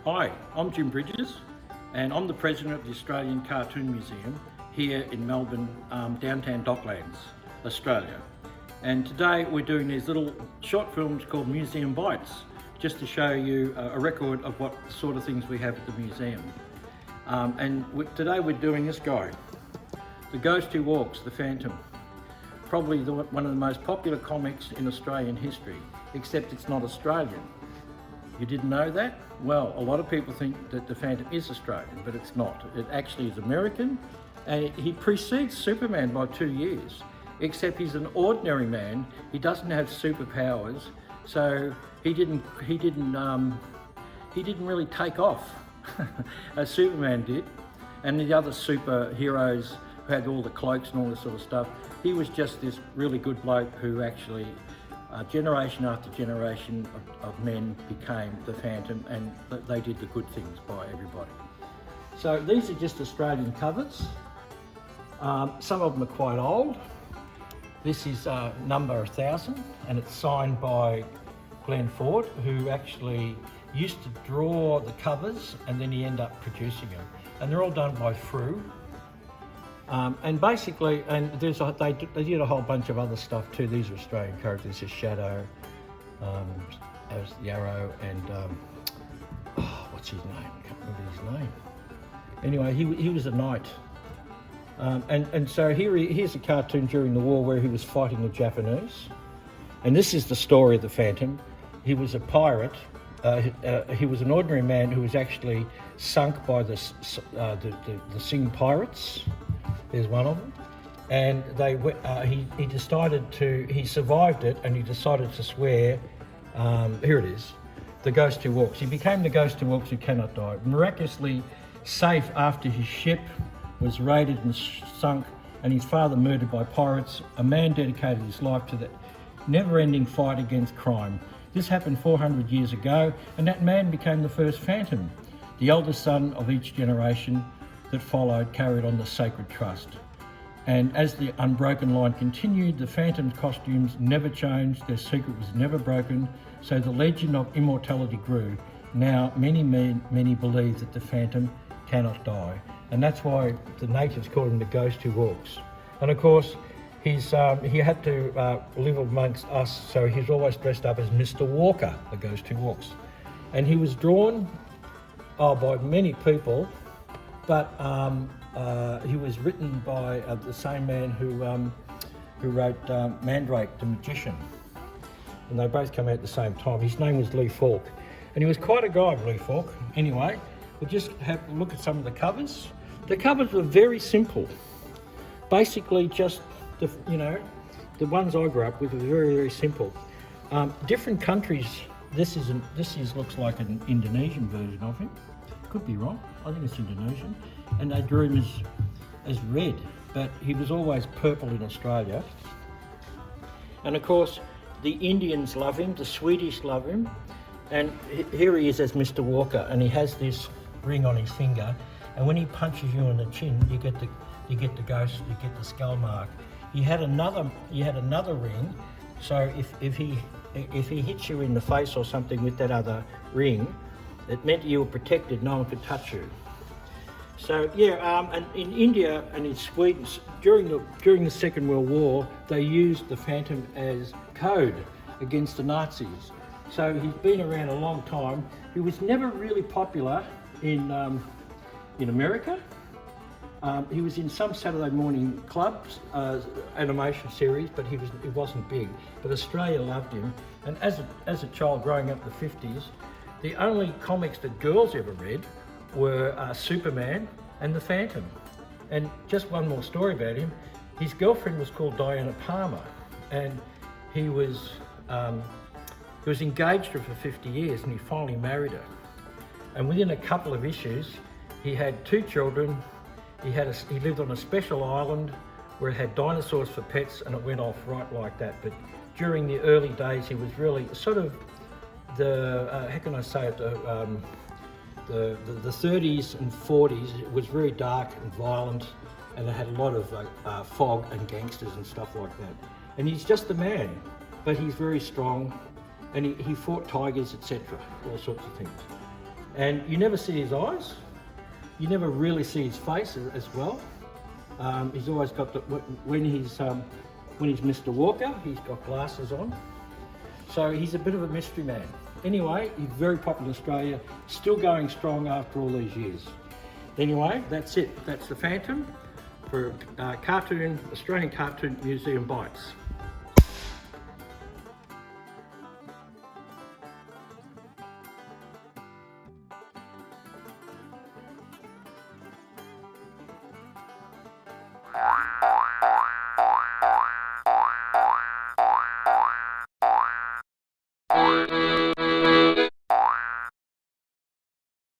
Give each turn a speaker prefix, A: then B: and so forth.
A: Hi, I'm Jim Bridges and I'm the President of the Australian Cartoon Museum here in Melbourne, downtown Docklands, Australia. And today we're doing these little short films called Museum Bites, just to show you a record of what sort of things we have at the museum. Today we're doing this guy, The Ghost Who Walks, the Phantom. Probably one of the most popular comics in Australian history, except it's not Australian. You didn't know that? Well, a lot of people think that the Phantom is Australian, but it's not. It actually is American, and he precedes Superman by 2 years, except he's an ordinary man. He doesn't have superpowers, so he didn't really take off as Superman did, and the other superheroes who had all the cloaks and all this sort of stuff. He was just this really good bloke who actually generation after generation of men became the Phantom, and they did the good things by everybody. So these are just Australian covers. Some of them are quite old. This is number 1000, and it's signed by Glenn Ford, who actually used to draw the covers and then he ended up producing them. And they're all done by Frew. And basically, they did a whole bunch of other stuff too. These are Australian characters. This is Shadow, as the Arrow, and what's his name? I can't remember his name. Anyway, he was a knight. And so here's a cartoon during the war where he was fighting the Japanese. And this is the story of the Phantom. He was a pirate. He was an ordinary man who was actually sunk by the Sing pirates. There's one of them, and he survived it, and he decided to swear, here it is, the ghost who walks. He became the ghost who walks, who cannot die. Miraculously safe after his ship was raided and sunk, and his father murdered by pirates, a man dedicated his life to the never-ending fight against crime. This happened 400 years ago, and that man became the first Phantom. The eldest son of each generation that followed carried on the sacred trust. And as the unbroken line continued, the Phantom's costumes never changed, their secret was never broken, so the legend of immortality grew. Now many believe that the Phantom cannot die, and that's why the natives call him the ghost who walks. And of course, he had to live amongst us, so he's always dressed up as Mr. Walker, the ghost who walks. And he was drawn by many people, but he was written by the same man who wrote Mandrake, the Magician. And they both came out at the same time. His name was Lee Falk. And he was quite a guy, Lee Falk. Anyway, we'll just have a look at some of the covers. The covers were very simple. Basically just, the ones I grew up with were very, very simple. Different countries, this looks like an Indonesian version of him. Could be wrong, I think it's Indonesian. And they drew him as red, but he was always purple in Australia. And of course, the Indians love him, the Swedish love him. And here he is as Mr. Walker, and he has this ring on his finger. And when he punches you on the chin, you get the ghost, you get the skull mark. He had another ring, so if he hits you in the face or something with that other ring, it meant you were protected, no one could touch you. So yeah, and in India and in Sweden, during the Second World War, they used the Phantom as code against the Nazis. So he's been around a long time. He was never really popular in America. He was in some Saturday morning clubs, animation series, but he wasn't big. But Australia loved him, and as a child growing up in the 50s, the only comics that girls ever read were Superman and the Phantom. And just one more story about him. His girlfriend was called Diana Palmer, and he was engaged to her for 50 years, and he finally married her. And within a couple of issues, he had 2 children. He lived on a special island where it had dinosaurs for pets, and it went off right like that. But during the early days, he was really sort of how can I say it, the 30s and 40s. It was very dark and violent, and it had a lot of fog and gangsters and stuff like that. And he's just a man, but he's very strong, and he fought tigers, etc., all sorts of things. And you never see his eyes. You never really see his face as well. He's always got the, when he's Mr. Walker, he's got glasses on. So he's a bit of a mystery man. Anyway, he's very popular in Australia, still going strong after all these years. Anyway, that's it. That's the Phantom for Australian Cartoon Museum Bites.